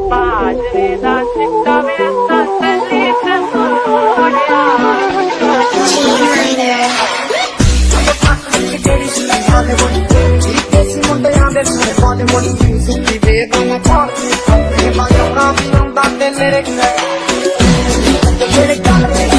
ਬਾਜਰੇ ਦਾ ਚਿੱਟਾ ਵੇ ਤਸਲੀ ਤੇ ਮੋੜਿਆ ਮੁੰਡਿਆਂ ਦੇ ਸੁਣੇ ਪਾਣੇ ਮੋੜੀ ਸੁੱਕੀ ਵੇ ਤਾਂ ਪਾਣੀ ਮੈਂ ਮਾਇਆ ਨਾ ਵੀ ਹੁੰਦਾ ਤੇ ਮੇਰੇ ਗੱਲ